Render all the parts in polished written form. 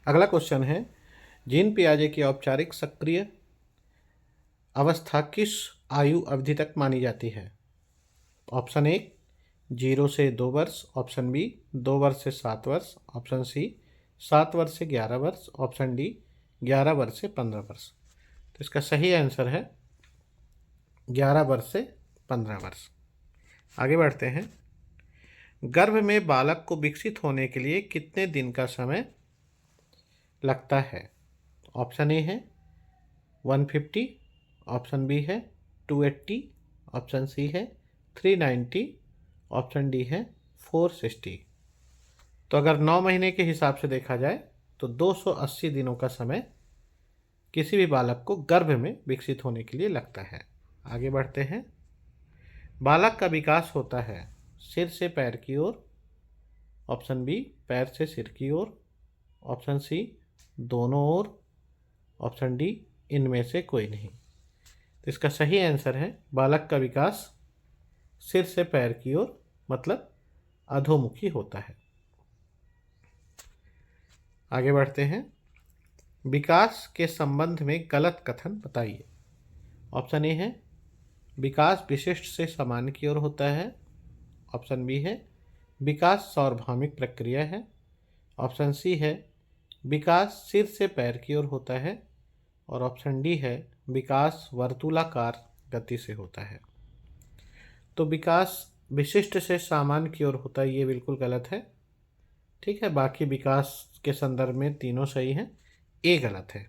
अगला क्वेश्चन है, जीन पियाजे की औपचारिक सक्रिय अवस्था किस आयु अवधि तक मानी जाती है? ऑप्शन ए 0 से 2 वर्ष, ऑप्शन बी 2 वर्ष से 7 वर्ष, ऑप्शन सी 7 वर्ष से 11 वर्ष, ऑप्शन डी 11 वर्ष से 15 वर्ष। तो इसका सही आंसर है 11 वर्ष से 15 वर्ष। आगे बढ़ते हैं। गर्भ में बालक को विकसित होने के लिए कितने दिन का समय लगता है? ऑप्शन ए है 150, ऑप्शन बी है 280, ऑप्शन सी है 390, ऑप्शन डी है 460। तो अगर 9 महीने के हिसाब से देखा जाए तो 280 दिनों का समय किसी भी बालक को गर्भ में विकसित होने के लिए लगता है। आगे बढ़ते हैं। बालक का विकास होता है सिर से पैर की ओर, ऑप्शन बी पैर से सिर की ओर, ऑप्शन सी दोनों ओर, ऑप्शन डी इनमें से कोई नहीं। तो इसका सही आंसर है बालक का विकास सिर से पैर की ओर मतलब अधोमुखी होता है। आगे बढ़ते हैं। विकास के संबंध में गलत कथन बताइए। ऑप्शन ए है विकास विशिष्ट से सामान्य की ओर होता है, ऑप्शन बी है विकास सार्वभौमिक प्रक्रिया है, ऑप्शन सी है विकास सिर से पैर की ओर होता है, और ऑप्शन डी है विकास वर्तुलाकार गति से होता है। तो विकास विशिष्ट से सामान्य की ओर होता है, ये बिल्कुल गलत है। ठीक है, बाकी विकास के संदर्भ में तीनों सही हैं, ए गलत है।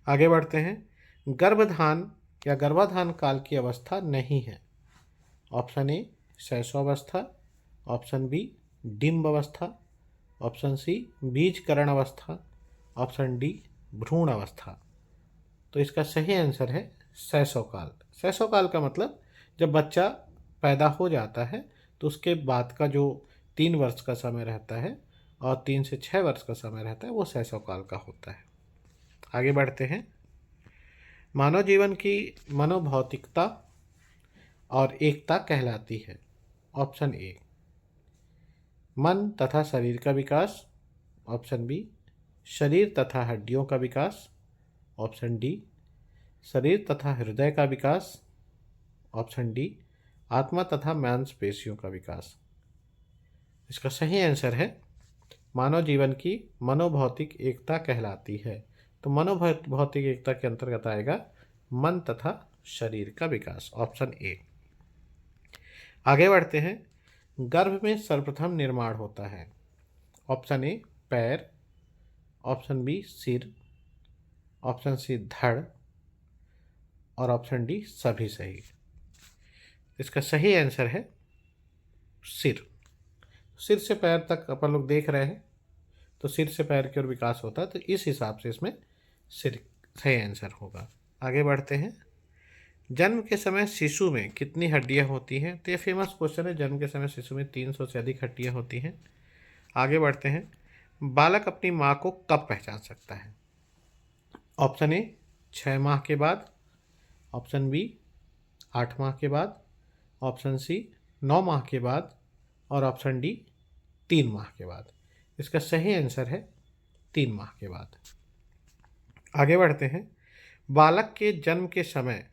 आगे बढ़ते हैं। गर्भधान या गर्भाधान काल की अवस्था नहीं है। ऑप्शन ए शैशवावस्था, ऑप्शन बी डिंब अवस्था, ऑप्शन सी बीजकरण अवस्था, ऑप्शन डी भ्रूण अवस्था। तो इसका सही आंसर है शैशवकाल। शैशवकाल का मतलब जब बच्चा पैदा हो जाता है तो उसके बाद का जो 3 वर्ष का समय रहता है और 3 से 6 वर्ष का समय रहता है वो शैशवकाल का होता है। आगे बढ़ते हैं। मानव जीवन की मनोभौतिकता और एकता कहलाती है। ऑप्शन ए मन तथा शरीर का विकास, ऑप्शन बी शरीर तथा हड्डियों का विकास, ऑप्शन डी शरीर तथा हृदय का विकास, ऑप्शन डी आत्मा तथा मांसपेशियों का विकास। इसका सही आंसर है मानव जीवन की मनोभौतिक एकता कहलाती है। तो मनोभौतिक एकता के अंतर्गत आएगा मन तथा शरीर का विकास, ऑप्शन ए। आगे बढ़ते हैं। गर्भ में सर्वप्रथम निर्माण होता है। ऑप्शन ए पैर, ऑप्शन बी सिर, ऑप्शन सी धड़, और ऑप्शन डी सभी सही। इसका सही आंसर है सिर। सिर से पैर तक अपन लोग देख रहे हैं, तो सिर से पैर की ओर विकास होता है, तो इस हिसाब से इसमें सिर सही आंसर होगा। आगे बढ़ते हैं। जन्म के समय शिशु में कितनी हड्डियां होती हैं? तो ये फेमस क्वेश्चन है। जन्म के समय शिशु में 300 से अधिक हड्डियां होती हैं। आगे बढ़ते हैं। बालक अपनी माँ को कब पहचान सकता है? ऑप्शन ए 6 माह के बाद, ऑप्शन बी 8 माह के बाद, ऑप्शन सी 9 माह के बाद, और ऑप्शन डी 3 माह के बाद। इसका सही आंसर है 3 माह के बाद। आगे बढ़ते हैं। बालक के जन्म के समय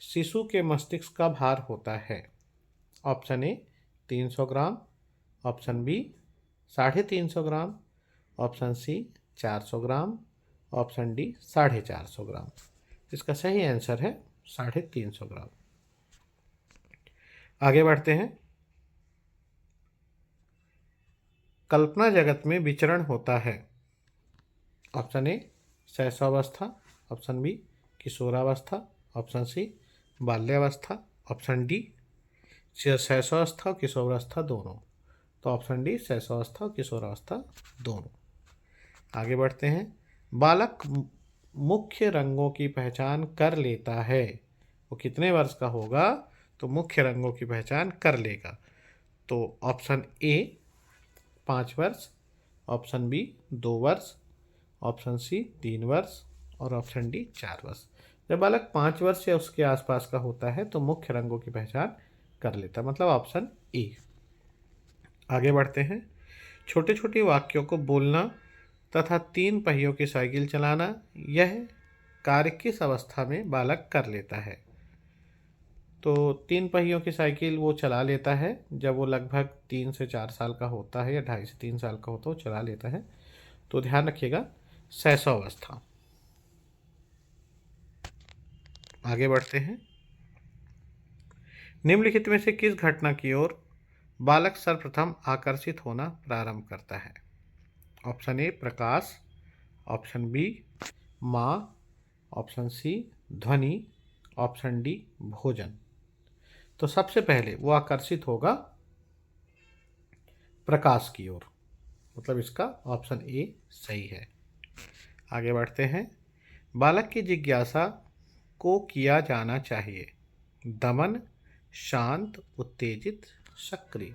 शिशु के मस्तिष्क का भार होता है। Option A 300 gram, option B 350 gram, option C 400 gram, option D 450 gram. इसका सही आंसर है 350 ग्राम। आगे बढ़ते हैं। कल्पना जगत में विचरण होता है। ऑप्शन ए शैशवावस्था, ऑप्शन बी किशोरावस्था, ऑप्शन सी बाल्यावस्था, ऑप्शन डी शैशवावस्था और किशोरावस्था दोनों। तो ऑप्शन डी शैशवावस्था और किशोरावस्था दोनों। आगे बढ़ते हैं। बालक मुख्य रंगों की पहचान कर लेता है, वो कितने वर्ष का होगा तो मुख्य रंगों की पहचान कर लेगा? तो ऑप्शन ए 5 वर्ष, ऑप्शन बी 2 वर्ष, ऑप्शन सी 3 वर्ष, और ऑप्शन डी 4 वर्ष। जब बालक 5 वर्ष या उसके आसपास का होता है तो मुख्य रंगों की पहचान कर लेता है, मतलब ऑप्शन ए। आगे बढ़ते हैं। छोटे छोटे वाक्यों को बोलना तथा 3 पहियों की साइकिल चलाना, यह कार्य किस अवस्था में बालक कर लेता है? तो 3 पहियों की साइकिल वो चला लेता है जब वो लगभग 3 से 4 साल का होता है या 2.5 से 3 साल का होता है, वो चला लेता है। तो ध्यान रखिएगा, शैशवावस्था। आगे बढ़ते हैं। निम्नलिखित में से किस घटना की ओर बालक सर्वप्रथम आकर्षित होना प्रारंभ करता है? ऑप्शन ए प्रकाश, ऑप्शन बी माँ, ऑप्शन सी ध्वनि, ऑप्शन डी भोजन। तो सबसे पहले वो आकर्षित होगा प्रकाश की ओर, मतलब इसका ऑप्शन ए सही है। आगे बढ़ते हैं। बालक की जिज्ञासा को किया जाना चाहिए दमन, शांत, उत्तेजित, सक्रिय।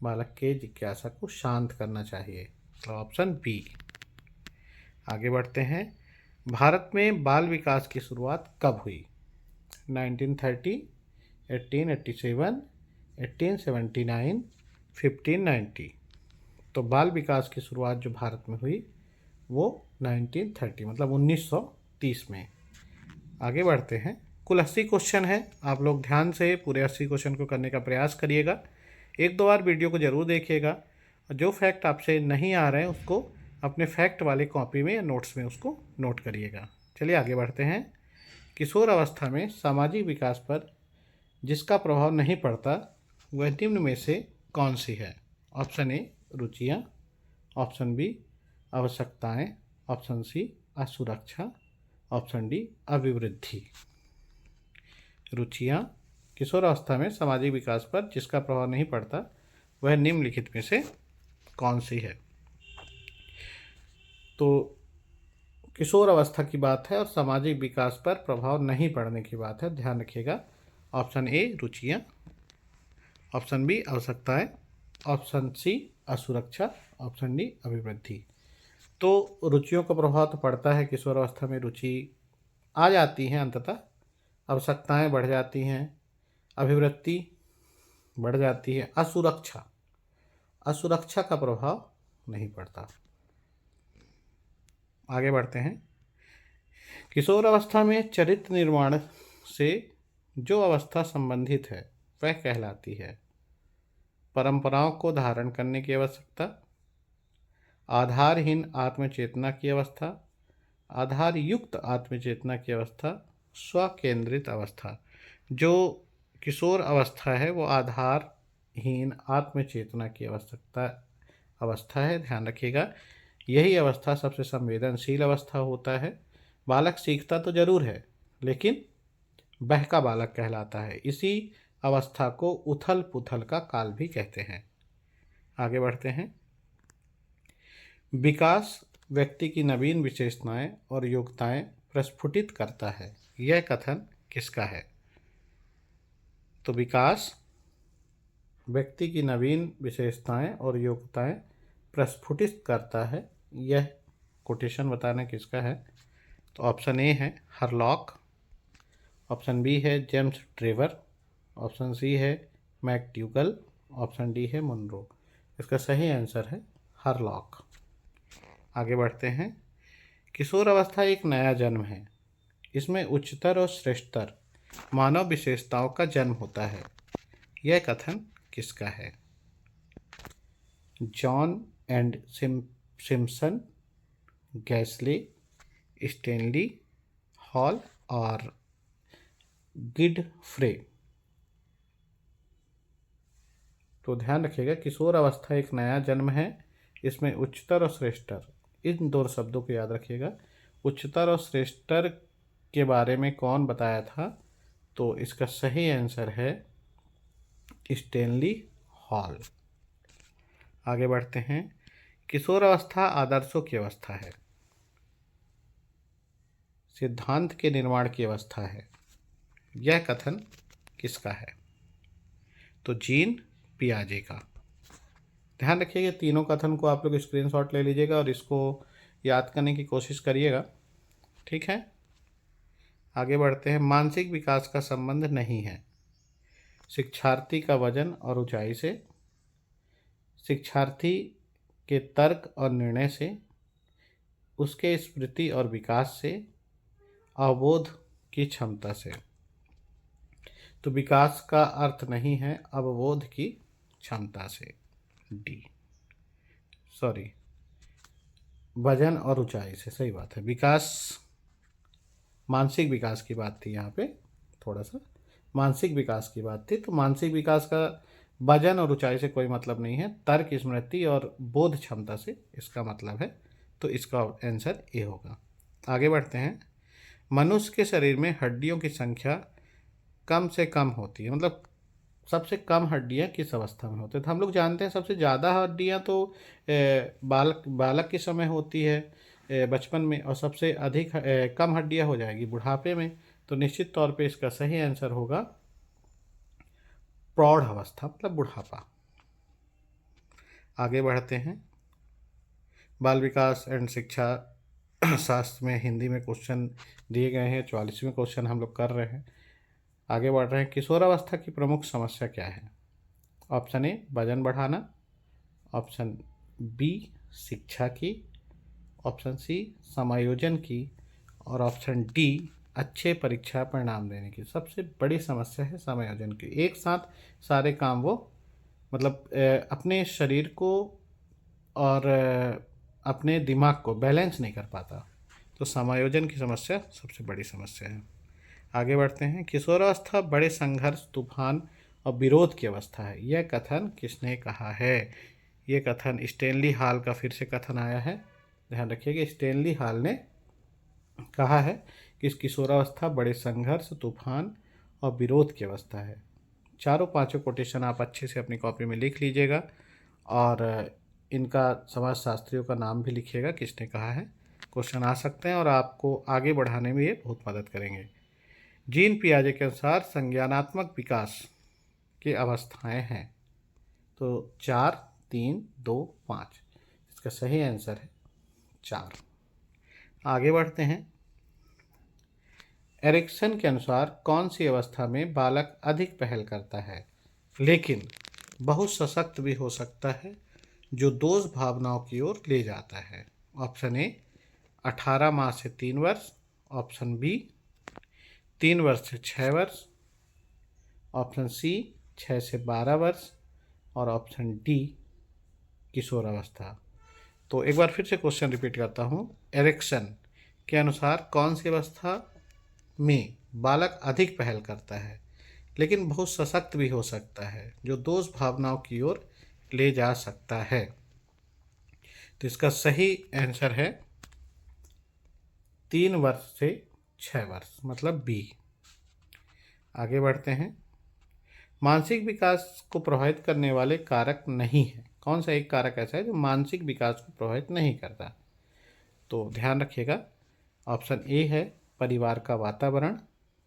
बालक के जिज्ञासा को शांत करना चाहिए, तो ऑप्शन बी। आगे बढ़ते हैं। भारत में बाल विकास की शुरुआत कब हुई? 1930, 1887, 1879, 1590। तो बाल विकास की शुरुआत जो भारत में हुई वो 1930 मतलब 1930 में। आगे बढ़ते हैं। कुल 80 क्वेश्चन है, आप लोग ध्यान से पूरे 80 क्वेश्चन को करने का प्रयास करिएगा। 1-2 बार वीडियो को ज़रूर देखिएगा, और जो फैक्ट आपसे नहीं आ रहे हैं उसको अपने फैक्ट वाले कॉपी में या नोट्स में उसको नोट करिएगा। चलिए आगे बढ़ते हैं। किशोर अवस्था में सामाजिक विकास पर जिसका प्रभाव नहीं पड़ता वह निम्न में से कौन सी है? ऑप्शन ए रुचियाँ, ऑप्शन बी आवश्यकताएं, ऑप्शन सी असुरक्षा, ऑप्शन डी अभिवृद्धि। रुचियाँ किशोर अवस्था में सामाजिक विकास पर जिसका प्रभाव नहीं पड़ता वह निम्नलिखित में से कौन सी है? तो किशोर अवस्था की बात है और सामाजिक विकास पर प्रभाव नहीं पड़ने की बात है, ध्यान रखिएगा। ऑप्शन ए रुचियाँ, ऑप्शन बी आवश्यकताएं, ऑप्शन सी असुरक्षा, ऑप्शन डी अभिवृद्धि। तो रुचियों का प्रभाव तो पड़ता है, किशोर अवस्था में रुचि आ जाती हैं अंततः, आवश्यकताएं बढ़ जाती हैं, अभिवृत्ति बढ़ जाती है, असुरक्षा का प्रभाव नहीं पड़ता। आगे बढ़ते हैं। किशोर अवस्था में चरित्र निर्माण से जो अवस्था संबंधित है वह कहलाती है परंपराओं को धारण करने की आवश्यकता, आधारहीन आत्मचेतना की अवस्था, आधार युक्त आत्मचेतना की अवस्था, स्वकेंद्रित अवस्था। जो किशोर अवस्था है वो आधारहीन आत्मचेतना की अवस्था है, ध्यान रखिएगा। यही अवस्था सबसे संवेदनशील अवस्था होता है। बालक सीखता तो जरूर है लेकिन बहका बालक कहलाता है। इसी अवस्था को उथल पुथल का काल भी कहते हैं। आगे बढ़ते हैं। विकास व्यक्ति की नवीन विशेषताएं और योग्यताएं प्रस्फुटित करता है, यह कथन किसका है? तो विकास व्यक्ति की नवीन विशेषताएं और योग्यताएं प्रस्फुटित करता है, यह कोटेशन बताना किसका है? तो ऑप्शन ए है हरलॉक, ऑप्शन बी है जेम्स ट्रेवर, ऑप्शन सी है मैकडूगल, ऑप्शन डी है मुनरो। इसका सही आंसर है हरलॉक। आगे बढ़ते हैं। किशोर अवस्था एक नया जन्म है, इसमें उच्चतर और श्रेष्ठतर मानव विशेषताओं का जन्म होता है, यह कथन किसका है? John and Simpson, Gasley, Stanley Hall और गिडफ्रे। तो ध्यान रखिएगा, किशोर अवस्था एक नया जन्म है, इसमें उच्चतर और श्रेष्ठतर, इन 2 शब्दों को याद रखिएगा। उच्चतर और श्रेष्ठतर के बारे में कौन बताया था? तो इसका सही आंसर है स्टेनली हॉल। आगे बढ़ते हैं। किशोर अवस्था आदर्शों की अवस्था है, सिद्धांत के निर्माण की अवस्था है, यह कथन किसका है? तो जीन पियाजे का। ध्यान रखिएगा, तीनों कथन को आप लोग स्क्रीनशॉट ले लीजिएगा और इसको याद करने की कोशिश करिएगा, ठीक है। आगे बढ़ते हैं। मानसिक विकास का संबंध नहीं है शिक्षार्थी का वजन और ऊंचाई से, शिक्षार्थी के तर्क और निर्णय से, उसके स्मृति और विकास से, अवबोध की क्षमता से। तो विकास का अर्थ नहीं है अवबोध की क्षमता से, डी। सॉरी, वजन और ऊंचाई से, सही बात है। विकास, मानसिक विकास की बात थी यहाँ पे, थोड़ा सा मानसिक विकास की बात थी। तो मानसिक विकास का वजन और ऊंचाई से कोई मतलब नहीं है, तर्क, स्मृति और बोध क्षमता से इसका मतलब है। तो इसका आंसर ए होगा। आगे बढ़ते हैं। मनुष्य के शरीर में हड्डियों की संख्या कम से कम होती है, मतलब सबसे कम हड्डियां किस अवस्था में होती है? तो हम लोग जानते हैं सबसे ज़्यादा हड्डियां तो बालक बालक के समय होती है, बचपन में, और सबसे अधिक कम हड्डियां हो जाएगी बुढ़ापे में। तो निश्चित तौर पे इसका सही आंसर होगा प्रौढ़ अवस्था, मतलब बुढ़ापा। आगे बढ़ते हैं। बाल विकास एंड शिक्षा शास्त्र में हिंदी में क्वेश्चन दिए गए हैं, 44वें क्वेश्चन हम लोग कर रहे हैं। आगे बढ़ रहे हैं। किशोरावस्था की प्रमुख समस्या क्या है? ऑप्शन ए वजन बढ़ाना, ऑप्शन बी शिक्षा की, ऑप्शन सी समायोजन की, और ऑप्शन डी अच्छे परीक्षा परिणाम देने की। सबसे बड़ी समस्या है समायोजन की। एक साथ सारे काम वो, मतलब अपने शरीर को और अपने दिमाग को बैलेंस नहीं कर पाता। तो समायोजन की समस्या सबसे बड़ी समस्या है। आगे बढ़ते हैं। किशोरावस्था बड़े संघर्ष, तूफान और विरोध की अवस्था है, यह कथन किसने कहा है? यह कथन स्टेनली हॉल का फिर से कथन आया है। ध्यान रखिएगा, स्टेनली हॉल ने कहा है कि इस किशोरावस्था बड़े संघर्ष, तूफान और विरोध की अवस्था है। चारों पांचों कोटेशन आप अच्छे से अपनी कॉपी में लिख लीजिएगा, और इनका समाजशास्त्रियों का नाम भी लिखिएगा किसने कहा है। क्वेश्चन आ सकते हैं और आपको आगे बढ़ाने में ये बहुत मदद करेंगे। जीन पियाजे के अनुसार संज्ञानात्मक विकास की अवस्थाएं हैं। तो 4, 3, 2, 5, इसका सही आंसर है 4। आगे बढ़ते हैं। एरिक्सन के अनुसार कौन सी अवस्था में बालक अधिक पहल करता है लेकिन बहुत सशक्त भी हो सकता है, जो दोष भावनाओं की ओर ले जाता है? ऑप्शन ए 18 माह से 3 वर्ष, ऑप्शन बी 3 वर्ष से 6 वर्ष, ऑप्शन सी 6 से 12 वर्ष, और ऑप्शन डी किशोरावस्था। तो एक बार फिर से क्वेश्चन रिपीट करता हूँ। एरिक्सन के अनुसार कौन सी अवस्था में बालक अधिक पहल करता है लेकिन बहुत सशक्त भी हो सकता है, जो दोष भावनाओं की ओर ले जा सकता है? तो इसका सही आंसर है 3 वर्ष से 6 वर्ष, मतलब बी। आगे बढ़ते हैं। मानसिक विकास को प्रभावित करने वाले कारक नहीं है। कौन सा एक कारक ऐसा है जो मानसिक विकास को प्रभावित नहीं करता? तो ध्यान रखिएगा। ऑप्शन ए है परिवार का वातावरण,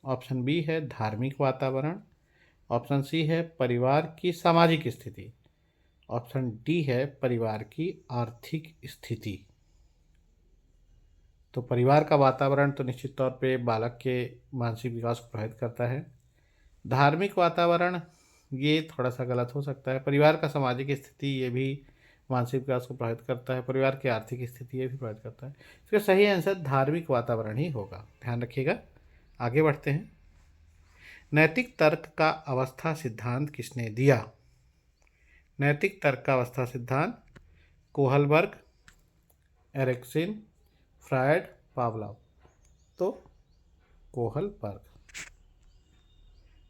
ऑप्शन बी है धार्मिक वातावरण, ऑप्शन सी है परिवार की सामाजिक स्थिति, ऑप्शन डी है परिवार की आर्थिक स्थिति। तो परिवार का वातावरण तो निश्चित तौर पे बालक के मानसिक विकास को प्रभावित करता है। धार्मिक वातावरण ये थोड़ा सा गलत हो सकता है। परिवार का सामाजिक स्थिति ये भी मानसिक विकास को प्रभावित करता है। परिवार की आर्थिक स्थिति ये भी प्रभावित करता है। इसका सही आंसर धार्मिक वातावरण ही होगा, ध्यान रखिएगा। आगे बढ़ते हैं। नैतिक तर्क का अवस्था सिद्धांत किसने दिया? नैतिक तर्क का अवस्था सिद्धांत कोहलबर्ग, एरिक्सन, फ्रायड, पावलोव। तो कोहलबर्ग।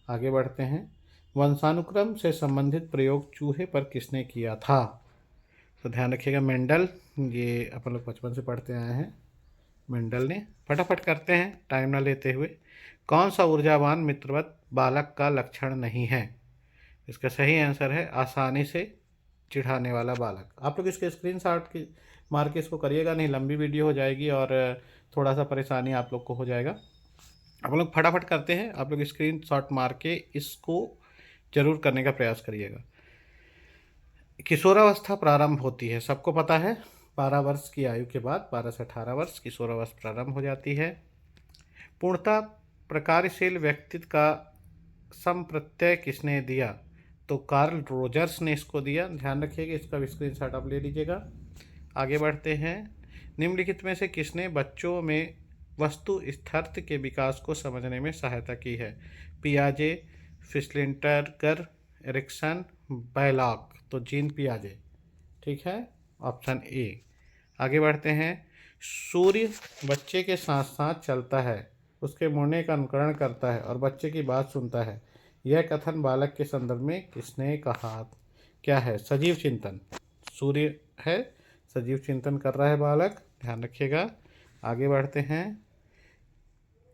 आगे बढ़ते हैं। वंशानुक्रम से संबंधित प्रयोग चूहे पर किसने किया था? तो ध्यान रखिएगा मेंडल, ये अपन लोग बचपन से पढ़ते आए हैं, मेंडल ने। फटाफट करते हैं टाइम ना लेते हुए। कौन सा ऊर्जावान मित्रवत बालक का लक्षण नहीं है? इसका सही आंसर है आसानी से चिढ़ाने वाला बालक। आप लोग इसके स्क्रीनशॉट की मार के इसको करिएगा, नहीं लंबी वीडियो हो जाएगी और थोड़ा सा परेशानी आप लोग को हो जाएगा। आप लोग फटाफट करते हैं, आप लोग स्क्रीनशॉट मार के इसको जरूर करने का प्रयास करिएगा। किशोरावस्था प्रारंभ होती है, सबको पता है 12 वर्ष की आयु के बाद, 12 से 18 वर्ष किशोरावस्था प्रारंभ हो जाती है। पूर्णतः प्रकारशील व्यक्तित्व का संप्रत्यय किसने दिया? तो कार्ल रोजर्स ने इसको दिया, ध्यान रखिएगा, इसका भी स्क्रीनशॉट आप ले लीजिएगा। आगे बढ़ते हैं। निम्नलिखित में से किसने बच्चों में वस्तु स्थिरता के विकास को समझने में सहायता की है? पियाजे, फिशलिंटरगर, एरिक्सन, बैलॉक। तो जीन पियाजे, ठीक है, ऑप्शन ए। आगे बढ़ते हैं। सूर्य बच्चे के साथ साथ चलता है, उसके मुड़ने का अनुकरण करता है और बच्चे की बात सुनता है। यह कथन बालक के संदर्भ में किसने कहा? क्या है? सजीव चिंतन। सूर्य है, सजीव चिंतन कर रहा है बालक, ध्यान रखिएगा। आगे बढ़ते हैं।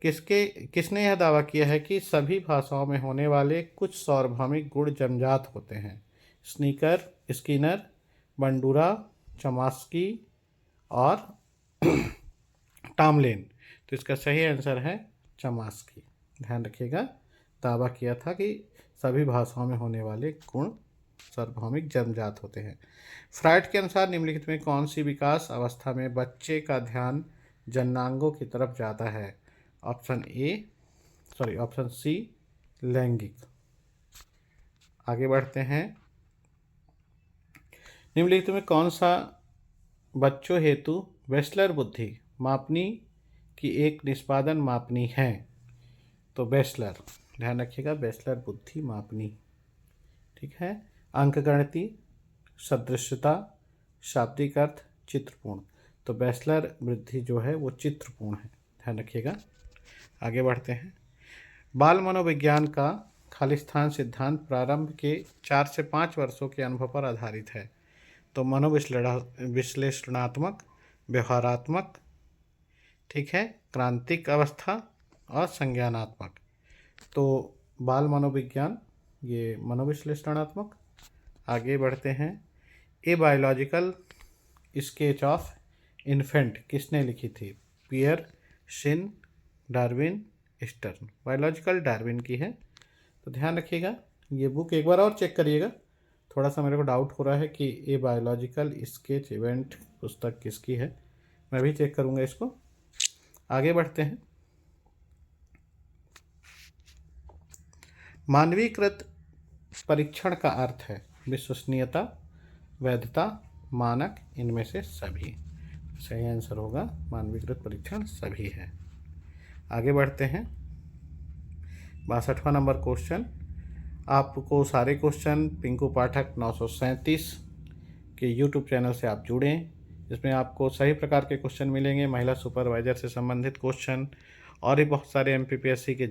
किसने यह दावा किया है कि सभी भाषाओं में होने वाले कुछ सार्वभौमिक गुण जन्मजात होते हैं? स्किनर, बंडूरा, चॉम्स्की और टॉमलिन। तो इसका सही आंसर है चॉम्स्की, ध्यान रखिएगा। दावा किया था कि सभी भाषाओं में होने वाले गुण सार्वभौमिक जन्मजात होते हैं। फ्राइड के अनुसार निम्नलिखित में कौन सी विकास अवस्था में बच्चे का ध्यान जननांगों की तरफ जाता है? ऑप्शन सी लैंगिक। आगे बढ़ते हैं। निम्नलिखित में कौन सा बच्चों हेतु वेस्लर बुद्धि मापनी की एक निष्पादन मापनी है? तो वेस्लर, ध्यान रखिएगा, वेस्लर बुद्धि मापनी, ठीक है। अंकगणिती, सदृशता, शाब्दिक अर्थ, चित्रपूर्ण। तो वेस्लर वृद्धि जो है वो चित्रपूर्ण है, ध्यान रखिएगा। आगे बढ़ते हैं। बाल मनोविज्ञान का खालिस्तान सिद्धांत प्रारंभ के 4 से 5 वर्षों के अनुभव पर आधारित है। तो मनोविश्लेषणात्मक, व्यवहारात्मक, ठीक है, क्रांतिक अवस्था और संज्ञानात्मक। तो बाल मनोविज्ञान ये मनोविश्लेषणात्मक। आगे बढ़ते हैं। A biological sketch of infant किसने लिखी थी? Preyer, Shinn, Darwin, Stern. Biological Darwin की है। तो ध्यान रखिएगा, ये बुक एक बार और चेक करिएगा, थोड़ा सा मेरे को डाउट हो रहा है कि ए बायोलॉजिकल स्केच इवेंट पुस्तक किसकी है, मैं भी चेक करूँगा इसको। आगे बढ़ते हैं। मानवीकृत परीक्षण का अर्थ है विश्वसनीयता, वैधता, मानक, इनमें से सभी। सही आंसर होगा मानवीकृत परीक्षण सभी है। आगे बढ़ते हैं। 62वां नंबर क्वेश्चन। आपको सारे क्वेश्चन पिंकू पाठक 937 के यूट्यूब चैनल से आप जुड़ें, इसमें आपको सही प्रकार के क्वेश्चन मिलेंगे। महिला सुपरवाइजर से संबंधित क्वेश्चन और भी बहुत सारे MPPSC के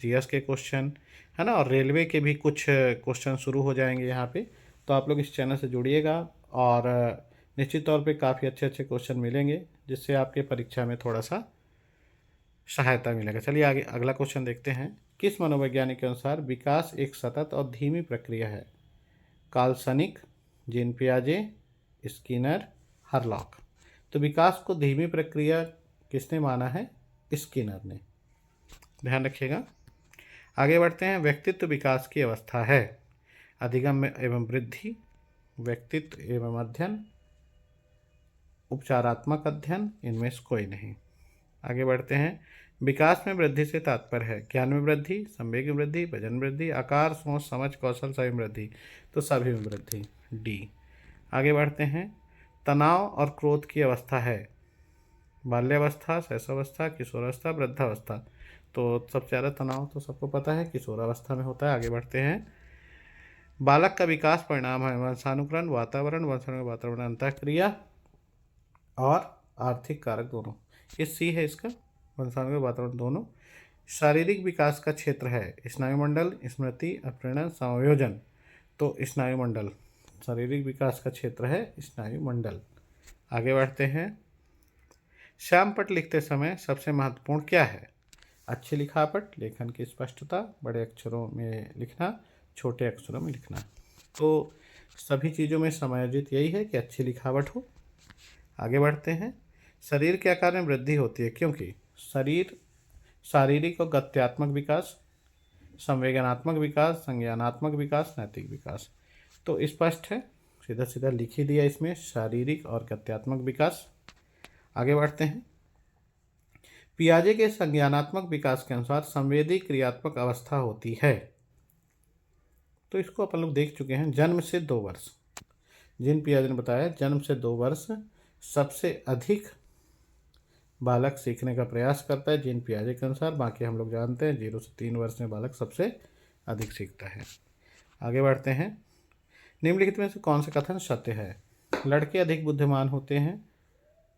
GS के क्वेश्चन है ना, और रेलवे के भी कुछ क्वेश्चन शुरू हो जाएंगे यहाँ पे। तो आप लोग इस चैनल से जुड़िएगा और निश्चित तौर पे काफ़ी अच्छे अच्छे क्वेश्चन मिलेंगे, जिससे आपके परीक्षा में थोड़ा सा सहायता मिलेगा। चलिए आगे अगला क्वेश्चन देखते हैं। किस मनोवैज्ञानिक के अनुसार विकास एक सतत और धीमी प्रक्रिया है? कार्ल सनिक, जीन पियाजे, स्किनर, हरलॉक। तो विकास को धीमी प्रक्रिया किसने माना है? स्किनर ने, ध्यान रखिएगा। आगे बढ़ते हैं। व्यक्तित्व विकास की अवस्था है अधिगम एवं वृद्धि, व्यक्तित्व एवं अध्ययन, उपचारात्मक अध्ययन, इनमें से कोई नहीं। आगे बढ़ते हैं। विकास में वृद्धि से तात्पर्य है ज्ञान में वृद्धि, संवेग में वृद्धि, वजन वृद्धि, आकार, सोच, समझ, कौशल सभी में वृद्धि। तो सभी में वृद्धि, डी। आगे बढ़ते हैं। तनाव और क्रोध की अवस्था है बाल्यावस्था, शैशवावस्था, किशोरावस्था, वृद्धावस्था। तो सबसे ज़्यादा तनाव तो सबको पता है किशोरावस्था में होता है। आगे बढ़ते हैं। बालक का विकास परिणाम है वंशानुक्रम, वातावरण, अंतःक्रिया और आर्थिक कारक दोनों। ये सी है इसका, वंशानुक्रम, वातावरण दोनों। शारीरिक विकास का क्षेत्र है स्नायुमंडल, स्मृति, अपहरण, संयोजन। तो स्नायुमंडल, शारीरिक विकास का क्षेत्र है स्नायुमंडल। आगे बढ़ते हैं। श्यामपट्ट लिखते समय सबसे महत्वपूर्ण क्या है? अच्छी लिखावट, लेखन की स्पष्टता, बड़े अक्षरों में लिखना, छोटे अक्षरों में लिखना। तो सभी चीज़ों में समायोजित यही है कि अच्छी लिखावट हो। आगे बढ़ते हैं। शरीर के आकार में वृद्धि होती है क्योंकि शारीरिक और गत्यात्मक विकास, संवेदनात्मक विकास, संज्ञानात्मक विकास, नैतिक विकास। तो स्पष्ट है, सीधा सीधा लिख ही दिया इसमें, शारीरिक और गत्यात्मक विकास। आगे बढ़ते हैं। पियाजे के संज्ञानात्मक विकास के अनुसार संवेदी क्रियात्मक अवस्था होती है। तो इसको अपन लोग देख चुके हैं। जन्म से 2 वर्ष, जीन पियाजे ने बताया जन्म से 2 वर्ष सबसे अधिक बालक सीखने का प्रयास करता है जीन पियाजे के अनुसार। बाकी हम लोग जानते हैं 0 से 3 वर्ष में बालक सबसे अधिक सीखता है। आगे बढ़ते हैं। निम्नलिखित में से कौन सा कथन सत्य है? लड़के अधिक बुद्धिमान होते हैं।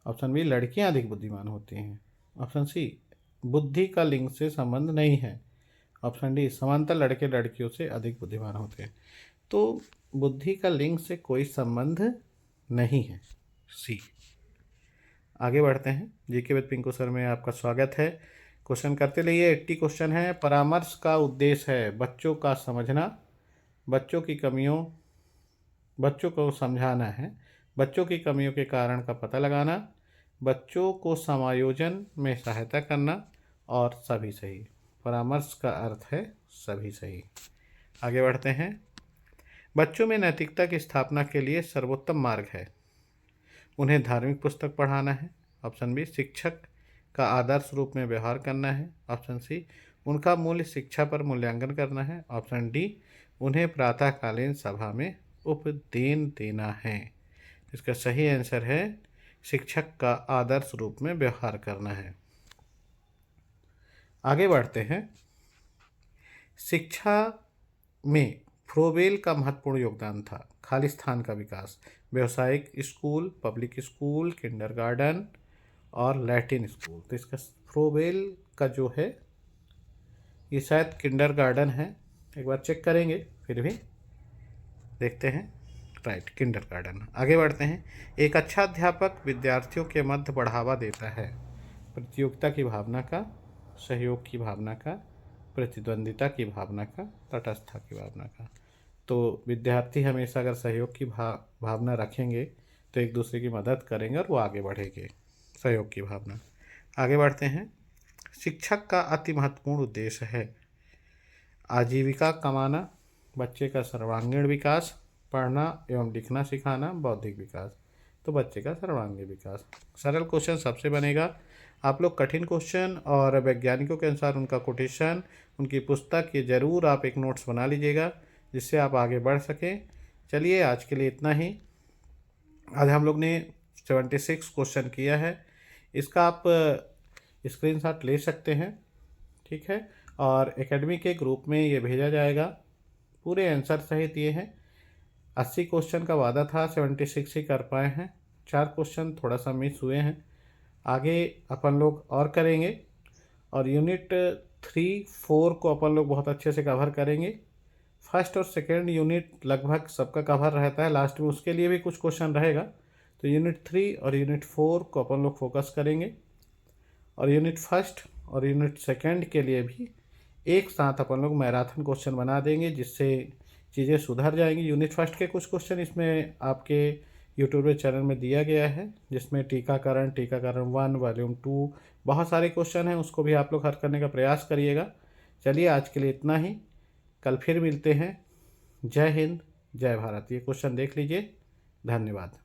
ऑप्शन बी, लड़कियां अधिक बुद्धिमान होती हैं। ऑप्शन सी, बुद्धि का लिंग से संबंध नहीं है। ऑप्शन डी, समांतर लड़के लड़कियों से अधिक बुद्धिमान होते हैं। तो बुद्धि का लिंग से कोई संबंध नहीं है, सी। आगे बढ़ते हैं। जीके विद पिंकू सर में आपका स्वागत है। क्वेश्चन करते रहिए। 80 क्वेश्चन है। परामर्श का उद्देश्य है बच्चों का समझना, बच्चों को समझाना है, बच्चों की कमियों के कारण का पता लगाना, बच्चों को समायोजन में सहायता करना और सभी सही। परामर्श का अर्थ है सभी सही। आगे बढ़ते हैं। बच्चों में नैतिकता की स्थापना के लिए सर्वोत्तम मार्ग है उन्हें धार्मिक पुस्तक पढ़ाना है। ऑप्शन बी, शिक्षक का आदर्श रूप में व्यवहार करना है। ऑप्शन सी, उनका मूल्य शिक्षा पर मूल्यांकन करना है। ऑप्शन डी, उन्हें प्रातःकालीन सभा में उपदेन देना है। इसका सही आंसर है शिक्षक का आदर्श रूप में व्यवहार करना है। आगे बढ़ते हैं। शिक्षा में फ्रोबेल का महत्वपूर्ण योगदान था। खालिस्तान का विकास, व्यावसायिक स्कूल, पब्लिक स्कूल, किंडरगार्टन और लैटिन स्कूल। तो इसका फ्रोबेल का जो है ये शायद किंडरगार्टन है, एक बार चेक करेंगे, फिर भी देखते हैं। Right, kindergarten. आगे बढ़ते हैं। एक अच्छा अध्यापक विद्यार्थियों के मध्य बढ़ावा देता है प्रतियोगिता की भावना का, सहयोग की भावना का, प्रतिद्वंदिता की भावना का, तटस्थता की भावना का। तो विद्यार्थी हमेशा अगर सहयोग की भावना रखेंगे तो एक दूसरे की मदद करेंगे और वो आगे बढ़ेंगे, सहयोग की भावना। आगे बढ़ते हैं। शिक्षक का अति महत्वपूर्ण उद्देश्य है आजीविका कमाना, बच्चे का सर्वांगीण विकास, पढ़ना एवं लिखना सिखाना, बौद्धिक विकास। तो बच्चे का सर्वांगीण विकास। सरल क्वेश्चन सबसे बनेगा। आप लोग कठिन क्वेश्चन और वैज्ञानिकों के अनुसार उनका कोटेशन, उनकी पुस्तक, ये ज़रूर आप एक नोट्स बना लीजिएगा जिससे आप आगे बढ़ सकें। चलिए आज के लिए इतना ही। आज हम लोग ने 76 क्वेश्चन किया है। इसका आप स्क्रीनशॉट ले सकते हैं, ठीक है, और एकेडमी के ग्रुप में ये भेजा जाएगा। पूरे आंसर सहित ये हैं। 80 क्वेश्चन का वादा था, 76 ही कर पाए हैं। 4 क्वेश्चन थोड़ा सा मिस हुए हैं। आगे अपन लोग और करेंगे और यूनिट 3-4 को अपन लोग बहुत अच्छे से कवर करेंगे। फर्स्ट और सेकेंड यूनिट लगभग सबका कवर रहता है, लास्ट में उसके लिए भी कुछ क्वेश्चन रहेगा। तो यूनिट 3 और यूनिट 4 को अपन लोग फोकस करेंगे और यूनिट फर्स्ट और यूनिट सेकेंड के लिए भी एक साथ अपन लोग मैराथन क्वेश्चन बना देंगे जिससे चीज़ें सुधर जाएंगी। यूनिट फर्स्ट के कुछ क्वेश्चन इसमें आपके यूट्यूब चैनल में दिया गया है जिसमें टीकाकरण 1 वॉल्यूम 2 बहुत सारे क्वेश्चन हैं, उसको भी आप लोग हल करने का प्रयास करिएगा। चलिए आज के लिए इतना ही, कल फिर मिलते हैं। जय हिंद, जय भारत। ये क्वेश्चन देख लीजिए। धन्यवाद।